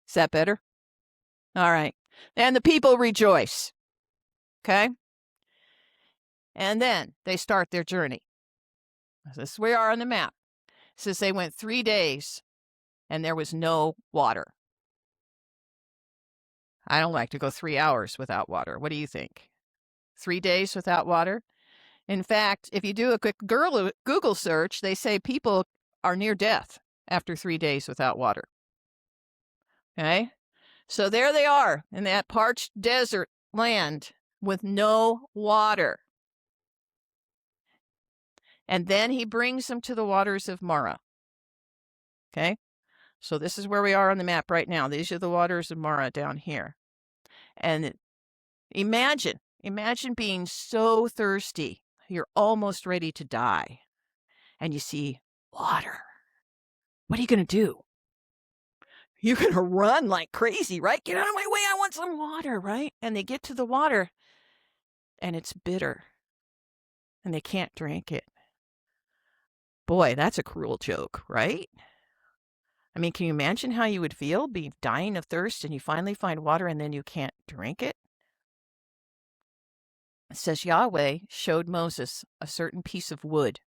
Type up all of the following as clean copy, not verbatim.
Is that better? All right. And the people rejoice. Okay? And then they start their journey. This is where we are on the map. It says they went 3 days and there was no water. I don't like to go 3 hours without water. What do you think? 3 days without water? In fact, if you do a quick Google search, they say people are near death after 3 days without water. Okay? So there they are in that parched desert land with no water. And then he brings them to the waters of Marah. Okay? So this is where we are on the map right now. These are the waters of Marah down here. And imagine being so thirsty, you're almost ready to die, and you see water. What are you going to do? You're going to run like crazy, right? Get out of my way, I want some water, right? And they get to the water, and it's bitter, and they can't drink it. Boy, that's a cruel joke, right? I mean, can you imagine how you would feel, being dying of thirst, and you finally find water, and then you can't drink it? It says Yahweh showed Moses a certain piece of wood,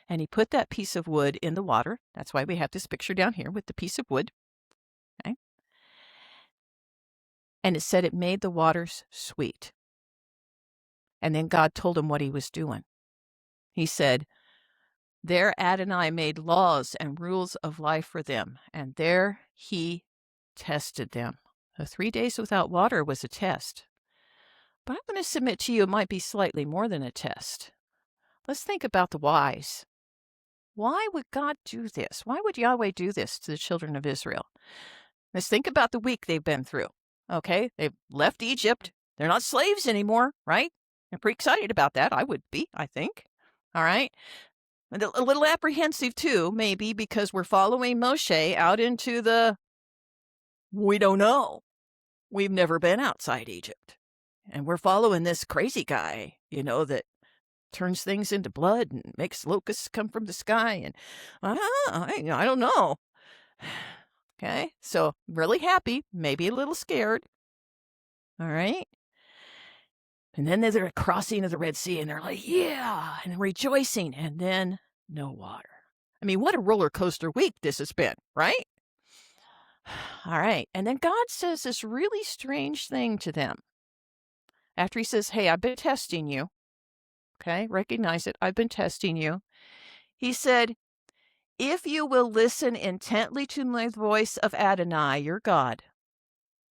and he put that piece of wood in the water. That's why we have this picture down here with the piece of wood. Okay? And it said it made the waters sweet. And then God told him what he was doing. He said, there Adonai made laws and rules of life for them, and there he tested them. The 3 days without water was a test. But I'm going to submit to you it might be slightly more than a test. Let's think about the whys. Why would God do this? Why would Yahweh do this to the children of Israel? Let's think about the week they've been through. Okay, they've left Egypt. They're not slaves anymore, right? I'm pretty excited about that. I would be, I think. All right. And a little apprehensive too, maybe, because we're following Moshe out into the, we don't know. We've never been outside Egypt. And we're following this crazy guy, that turns things into blood and makes locusts come from the sky. And I don't know. Okay, so really happy, maybe a little scared. All right. And then there's a crossing of the Red Sea, and they're like, yeah, and rejoicing, and then no water. I mean, what a roller coaster week this has been, right? All right. And then God says this really strange thing to them. After he says, hey, I've been testing you. Okay, recognize it. I've been testing you. He said, if you will listen intently to the voice of Adonai, your God,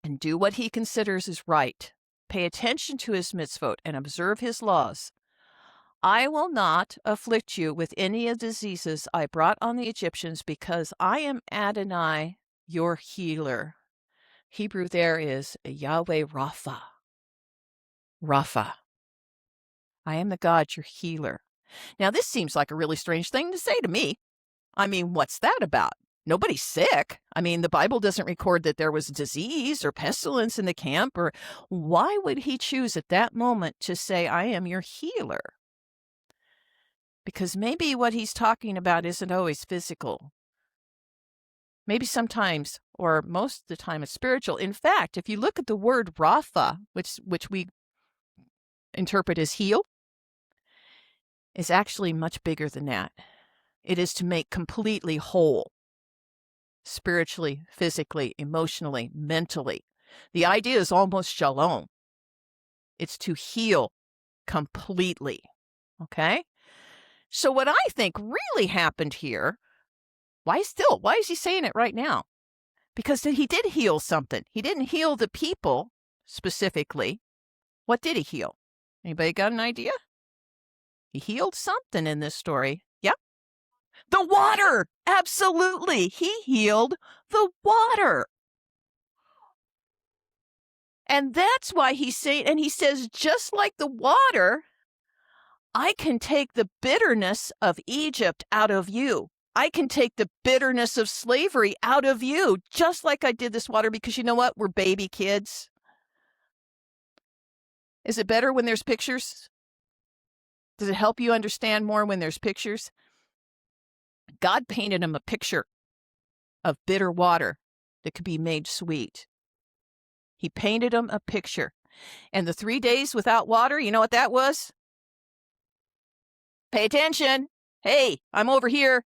and do what he considers is right, pay attention to his mitzvot and observe his laws, I will not afflict you with any of the diseases I brought on the Egyptians, because I am Adonai, your healer. Hebrew there is Yahweh Rapha. Rapha. I am the God, your healer. Now, this seems like a really strange thing to say to me. I mean, what's that about? Nobody's sick. I mean, the Bible doesn't record that there was disease or pestilence in the camp. Or why would he choose at that moment to say, I am your healer? Because maybe what he's talking about isn't always physical. Maybe sometimes, or most of the time, it's spiritual. In fact, if you look at the word Rapha, which we interpret as heal, is actually much bigger than that. It is to make completely whole, spiritually, physically, emotionally, mentally. The idea is almost shalom. It's to heal completely, okay? So what I think really happened here, why is he saying it right now? Because he did heal something. He didn't heal the people specifically. What did he heal? Anybody got an idea? He healed something in this story. Yeah? The water! Absolutely! He healed the water. And that's why he's saying, and he says, just like the water, I can take the bitterness of Egypt out of you. I can take the bitterness of slavery out of you, just like I did this water, because you know what? We're baby kids. Is it better when there's pictures? Does it help you understand more when there's pictures? God painted him a picture of bitter water that could be made sweet. He painted them a picture. And the 3 days without water, you know what that was? Pay attention. Hey, I'm over here.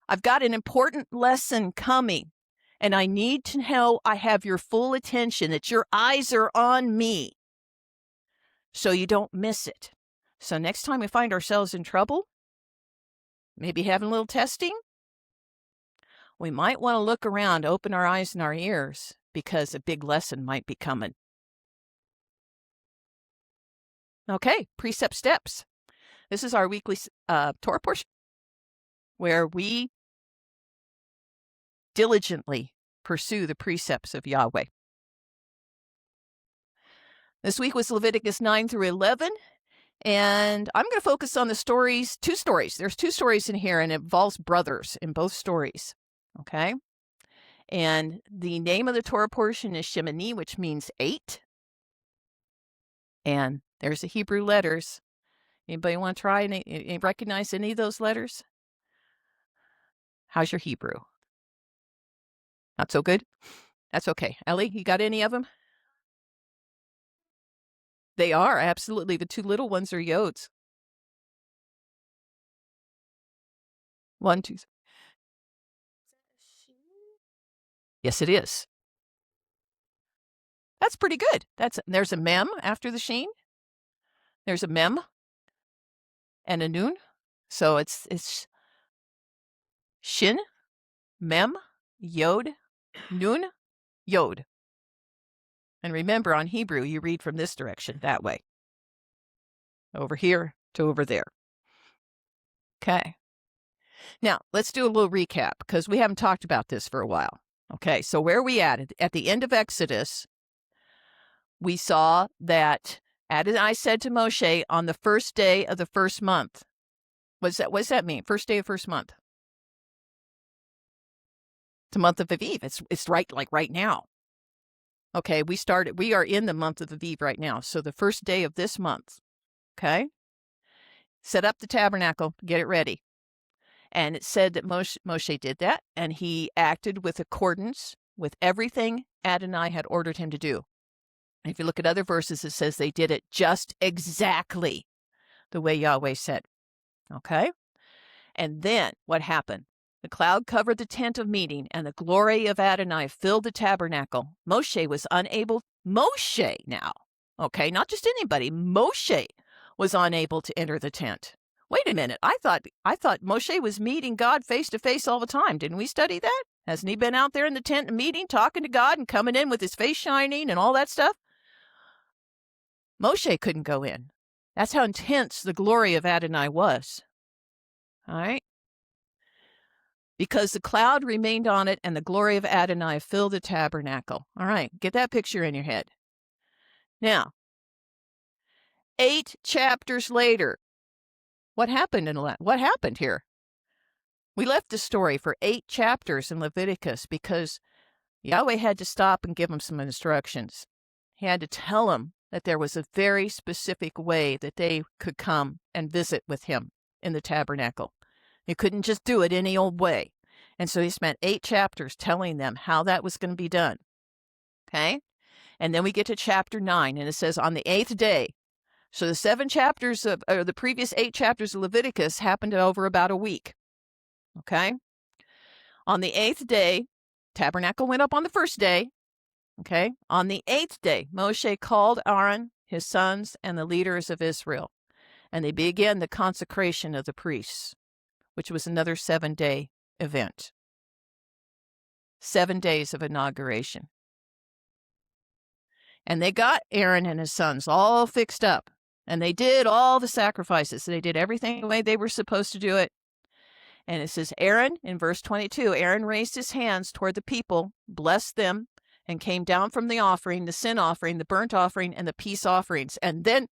I've got an important lesson coming, and I need to know I have your full attention, that your eyes are on me, so you don't miss it. So next time we find ourselves in trouble, maybe having a little testing, we might want to look around, open our eyes and our ears, because a big lesson might be coming. Okay, precept steps. This is our weekly Torah portion where we diligently pursue the precepts of Yahweh. This week was Leviticus 9 through 11, and I'm going to focus on the stories, 2 stories. There's 2 stories in here, and it involves brothers in both stories, okay? And the name of the Torah portion is Shemini, which means 8. And there's the Hebrew letters. Anybody want to try and recognize any of those letters? How's your Hebrew? Not so good? That's okay. Ellie, you got any of them? They are, absolutely. The 2 little ones are yods. 1, 2, 3. Yes, it is. That's pretty good. There's a mem after the sheen. There's a mem and a nun. So it's shin, mem, yod, nun, yod. And remember, on Hebrew, you read from this direction, that way. Over here to over there. Okay. Now, let's do a little recap, because we haven't talked about this for a while. Okay, so where are we at? At the end of Exodus, we saw that Adonai said to Moshe on the first day of the first month. What does that mean? First day of first month. It's the month of Aviv. It's right now. Okay, we are in the month of Aviv right now. So the first day of this month, okay? Set up the tabernacle, get it ready. And it said that Moshe did that, and he acted with accordance with everything Adonai had ordered him to do. And if you look at other verses, it says they did it just exactly the way Yahweh said. Okay? And then what happened? The cloud covered the tent of meeting, and the glory of Adonai filled the tabernacle. Moshe now, okay, not just anybody, Moshe was unable to enter the tent. Wait a minute, I thought Moshe was meeting God face to face all the time. Didn't we study that? Hasn't he been out there in the tent meeting, talking to God and coming in with his face shining and all that stuff? Moshe couldn't go in. That's how intense the glory of Adonai was. All right? Because the cloud remained on it and the glory of Adonai filled the tabernacle. All right, get that picture in your head. Now, 8 chapters later, what happened here? We left the story for 8 chapters in Leviticus because Yahweh had to stop and give them some instructions. He had to tell them that there was a very specific way that they could come and visit with him in the tabernacle. You couldn't just do it any old way. And so he spent 8 chapters telling them how that was going to be done. Okay? And then we get to chapter 9, and it says, on the 8th day. So the 7 chapters or the previous 8 chapters of Leviticus happened over about a week. Okay? On the 8th day, tabernacle went up on the first day. Okay? On the 8th day, Moshe called Aaron, his sons, and the leaders of Israel, and they began the consecration of the priests, which was another 7-day event. 7 days of inauguration. And they got Aaron and his sons all fixed up, and they did all the sacrifices. They did everything the way they were supposed to do it. And it says, Aaron, in verse 22, Aaron raised his hands toward the people, blessed them, and came down from the offering, the sin offering, the burnt offering, and the peace offerings. And then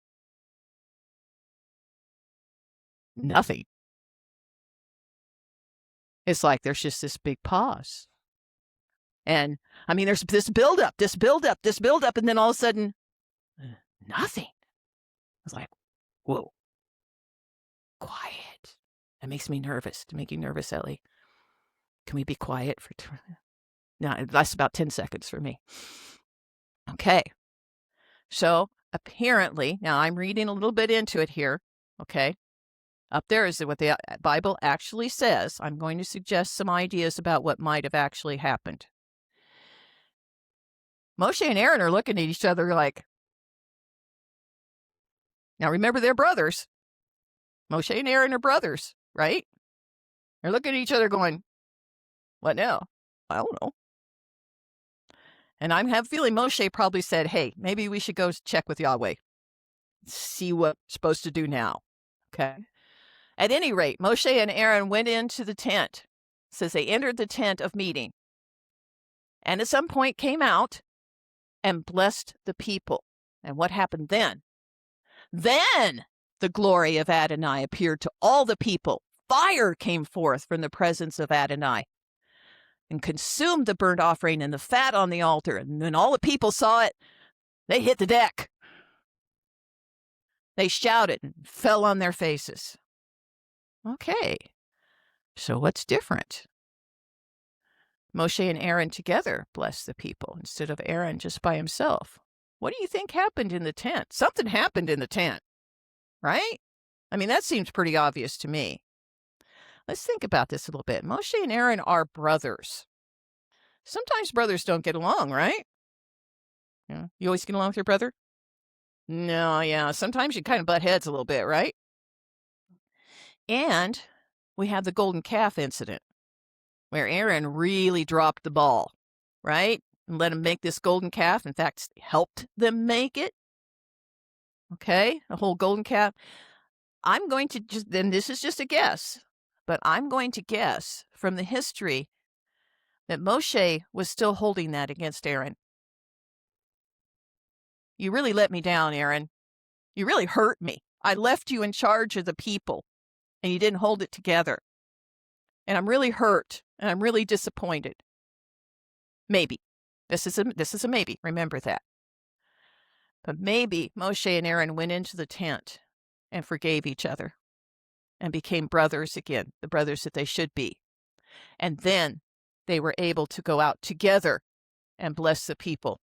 nothing. It's like there's just this big pause. And I mean, there's this buildup, and then all of a sudden, nothing. It's like, whoa, quiet. That makes me nervous. To make you nervous, Ellie. Can we be quiet for Now, it lasts about 10 seconds for me. Okay. So apparently, now I'm reading a little bit into it here. Okay. Up there is what the Bible actually says. I'm going to suggest some ideas about what might have actually happened. Moshe and Aaron are looking at each other like, now remember, they're brothers. Moshe and Aaron are brothers, right? They're looking at each other going, what now? I don't know. And I have a feeling Moshe probably said, hey, maybe we should go check with Yahweh. See what we're supposed to do now. Okay. At any rate, Moshe and Aaron went into the tent. It says they entered the tent of meeting. And at some point came out and blessed the people. And what happened then? Then the glory of Adonai appeared to all the people. Fire came forth from the presence of Adonai and consumed the burnt offering and the fat on the altar. And when all the people saw it, they hit the deck. They shouted and fell on their faces. Okay, so what's different? Moshe and Aaron together blessed the people instead of Aaron just by himself. What do you think happened in the tent? Something happened in the tent, right? I mean, that seems pretty obvious to me. Let's think about this a little bit. Moshe and Aaron are brothers. Sometimes brothers don't get along, right? Yeah. You always get along with your brother? No, yeah. Sometimes you kind of butt heads a little bit, right? And we have the golden calf incident where Aaron really dropped the ball, right? And let him make this golden calf. In fact, helped them make it. Okay, the whole golden calf. I'm going to just, and this is just a guess, but I'm going to guess from the history that Moshe was still holding that against Aaron. You really let me down, Aaron. You really hurt me. I left you in charge of the people, and you didn't hold it together. And I'm really hurt, and I'm really disappointed. Maybe. This is a maybe. Remember that. But maybe Moshe and Aaron went into the tent and forgave each other and became brothers again, the brothers that they should be. And then they were able to go out together and bless the people.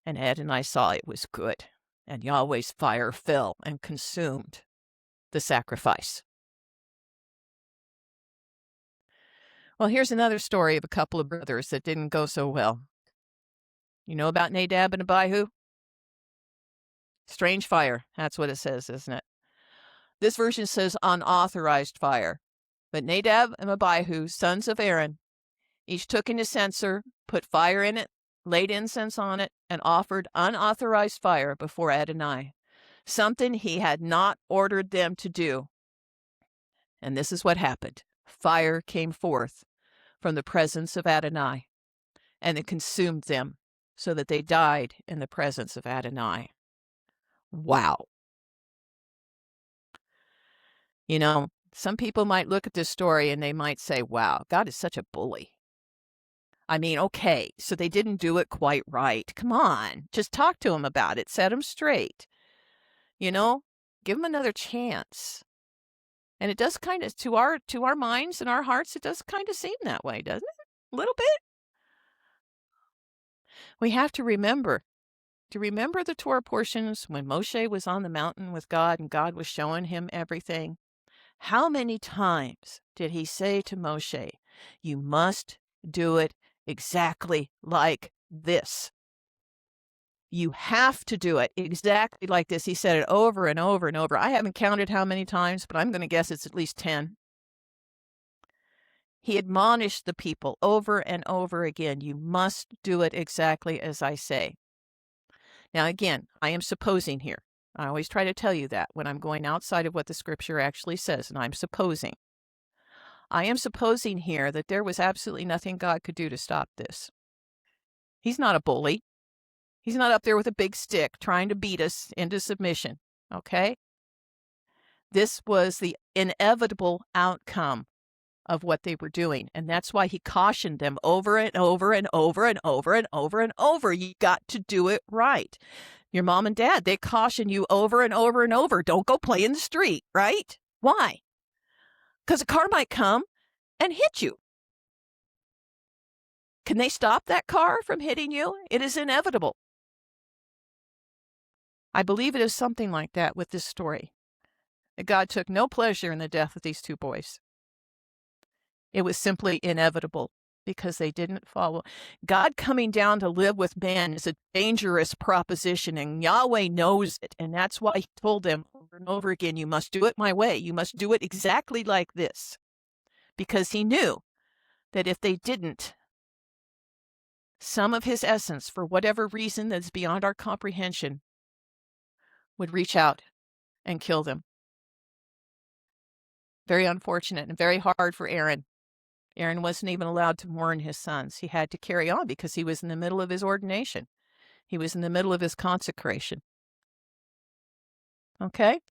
And Adonai saw it was good, and Yahweh's fire fell and consumed the sacrifice. Well, here's another story of a couple of brothers that didn't go so well. You know about Nadab and Abihu? Strange fire, that's what it says, isn't it? This version says unauthorized fire. But Nadab and Abihu, sons of Aaron, each took an censer, put fire in it, laid incense on it, and offered unauthorized fire before Adonai, something he had not ordered them to do. And this is what happened. Fire came forth from the presence of Adonai, and it consumed them, so that they died in the presence of Adonai. Wow. You know, some people might look at this story and they might say, wow, God is such a bully. I mean, okay, so they didn't do it quite right. Come on, just talk to him about it. Set him straight. You know, give him another chance. And it does kind of, to our minds and our hearts, it does kind of seem that way, doesn't it? A little bit. We have to remember the Torah portions when Moshe was on the mountain with God and God was showing him everything. How many times did he say to Moshe, you must do it exactly like this? You have to do it exactly like this. He said it over and over and over. I haven't counted how many times, but I'm going to guess it's at least 10. He admonished the people over and over again. You must do it exactly as I say. Now, again, I am supposing here. I always try to tell you that when I'm going outside of what the scripture actually says, and I'm supposing. I am supposing here that there was absolutely nothing God could do to stop this. He's not a bully. He's not up there with a big stick trying to beat us into submission, okay? This was the inevitable outcome of what they were doing, and that's why he cautioned them over and over and over and over and over and over. You got to do it right. Your mom and dad, they caution you over and over and over. Don't go play in the street, right? Why? Because a car might come and hit you. Can they stop that car from hitting you? It is inevitable. I believe it is something like that with this story. That God took no pleasure in the death of these two boys. It was simply inevitable because they didn't follow. God coming down to live with man is a dangerous proposition, and Yahweh knows it. And that's why he told them over and over again, you must do it my way. You must do it exactly like this. Because he knew that if they didn't, some of his essence, for whatever reason that's beyond our comprehension, would reach out and kill them. Very unfortunate and very hard for Aaron. Aaron wasn't even allowed to mourn his sons. He had to carry on because he was in the middle of his ordination. He was in the middle of his consecration. Okay?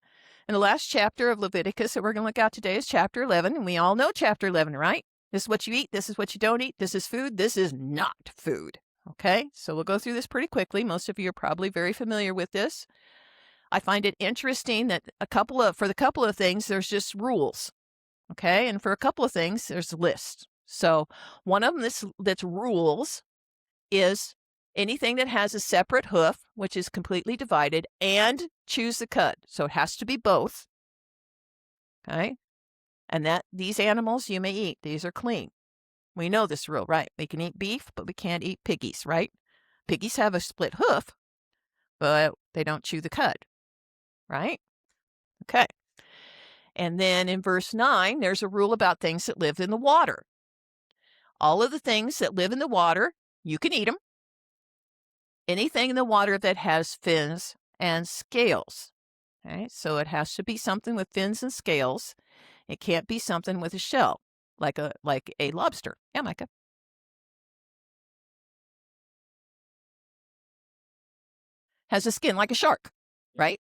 And the last chapter of Leviticus that we're going to look at today is chapter 11. And we all know chapter 11, right? This is what you eat. This is what you don't eat. This is food. This is not food. Okay? So we'll go through this pretty quickly. Most of you are probably very familiar with this. I find it interesting that for the couple of things, there's just rules. Okay, and for a couple of things, there's a list. So one of them that's rules is anything that has a separate hoof, which is completely divided, and chews the cud. So it has to be both. Okay, and that these animals you may eat. These are clean. We know this rule, right? We can eat beef, but we can't eat piggies, right? Piggies have a split hoof, but they don't chew the cud, right? Okay. And then in verse 9, there's a rule about things that live in the water. All of the things that live in the water, you can eat them. Anything in the water that has fins and scales. Okay, so it has to be something with fins and scales. It can't be something with a shell, like a lobster. Yeah, Micah. Has a skin like a shark, right?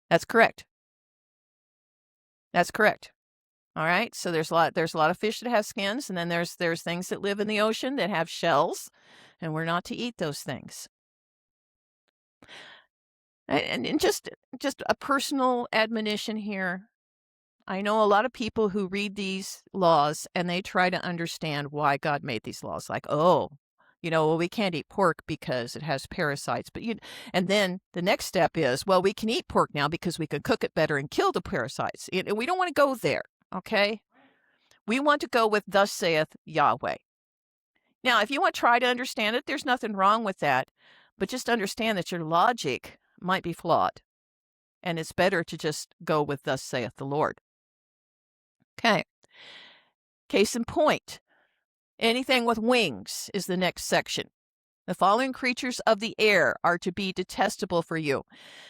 That's correct. That's correct. All right. So there's a lot of fish that have skins, and then there's things that live in the ocean that have shells, and we're not to eat those things. And just a personal admonition here. I know a lot of people who read these laws and they try to understand why God made these laws. Like, well, we can't eat pork because it has parasites. And then the next step is, well, we can eat pork now because we can cook it better and kill the parasites. And we don't want to go there, okay? We want to go with thus saith Yahweh. Now, if you want to try to understand it, there's nothing wrong with that. But just understand that your logic might be flawed. And it's better to just go with thus saith the Lord. Okay. Case in point, anything with wings is the next section. The following creatures of the air are to be detestable for you.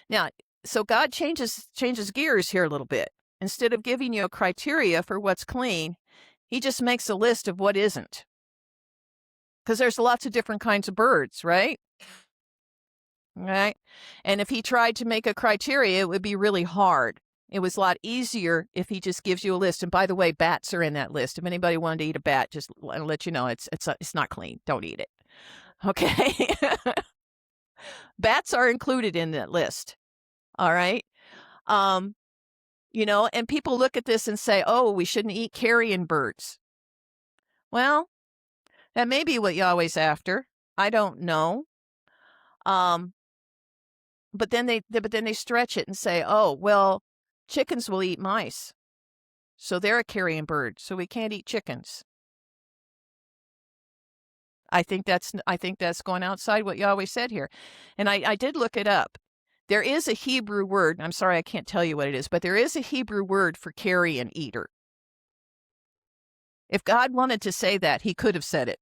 Now, so God changes gears here a little bit. Instead of giving you a criteria for what's clean, he just makes a list of what isn't. Because there's lots of different kinds of birds, right? Right? And if he tried to make a criteria, it would be really hard. It was a lot easier if he just gives you a list. And by the way, bats are in that list. If anybody wanted to eat a bat, just let you know it's not clean. Don't eat it. Okay? Bats are included in that list. All right? And people look at this and say, oh, we shouldn't eat carrion birds. Well, that may be what Yahweh's after. I don't know. But then they stretch it and say, oh, well, chickens will eat mice. So they're a carrion bird, so we can't eat chickens. I think that's going outside what Yahweh said here. And I did look it up. There is a Hebrew word, I'm sorry I can't tell you what it is, but there is a Hebrew word for carrion eater. If God wanted to say that, he could have said it,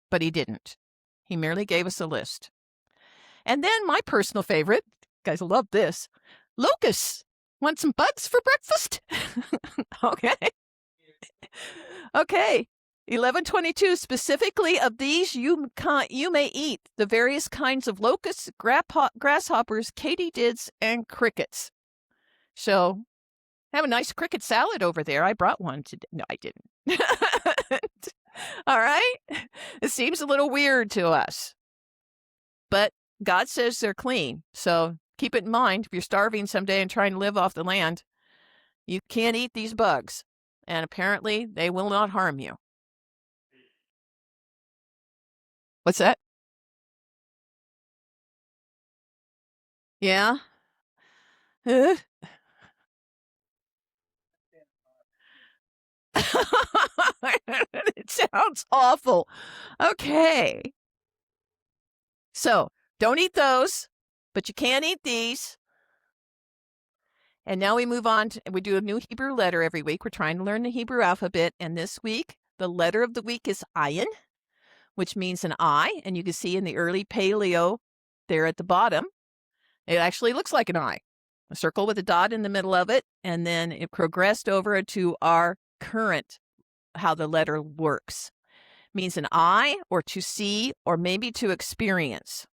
but he didn't. He merely gave us a list. And then my personal favorite, you guys love this, locusts. Want some bugs for breakfast? Okay. Okay. 11:22, specifically of these you may eat the various kinds of locusts, grasshoppers, katydids, and crickets. So have a nice cricket salad over there. I brought one today. No, I didn't. All right. It seems a little weird to us, but God says they're clean. So keep it in mind. If you're starving someday and trying to live off the land, you can't eat these bugs. and apparently they will not harm you. What's that? Yeah? It sounds awful. Okay. So, don't eat those, but you can eat these. And now we move on we do a new Hebrew letter every week. We're trying to learn the Hebrew alphabet. And this week, the letter of the week is ayin, which means an eye. And you can see in the early paleo there at the bottom, it actually looks like an eye. A circle with a dot in the middle of it. And then it progressed over to our current, how the letter works. It means an eye, or to see, or maybe to experience.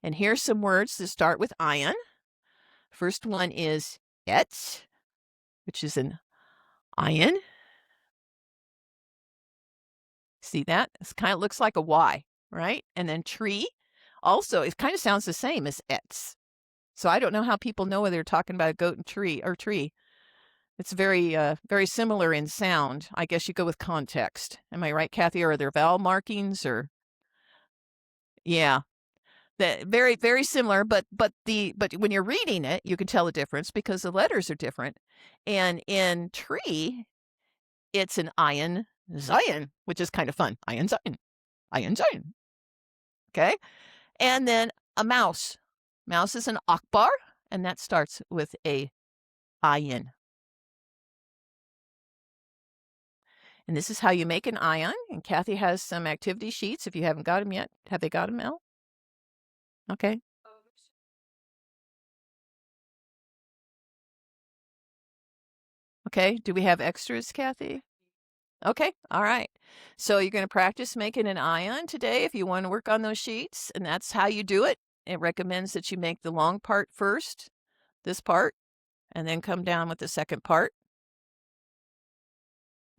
And here's some words that start with ayin. First one is etz, which is an ayin. See that? It kind of looks like a Y, right? And then tree, also, it kind of sounds the same as etz. So I don't know how people know whether they're talking about a goat and tree or tree. It's very, very similar in sound. I guess you go with context. Am I right, Kathy? Or are there vowel markings or? Yeah, very, very similar. But when you're reading it, you can tell the difference because the letters are different. And in tree, it's an ayin Zion, which is kind of fun. Ayin Zion, ayin Zion. Okay, and then a mouse. Mouse is an akbar, and that starts with a ayin. And this is how you make an ayin. And Kathy has some activity sheets. If you haven't got them yet, have they got them, Mel? Okay. Okay. Do we have extras, Kathy? Okay. All right. So you're going to practice making an ayin today if you want to work on those sheets, and that's how you do it. It recommends that you make the long part first, this part, and then come down with the second part.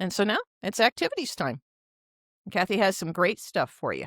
And so now it's activities time. Kathy has some great stuff for you.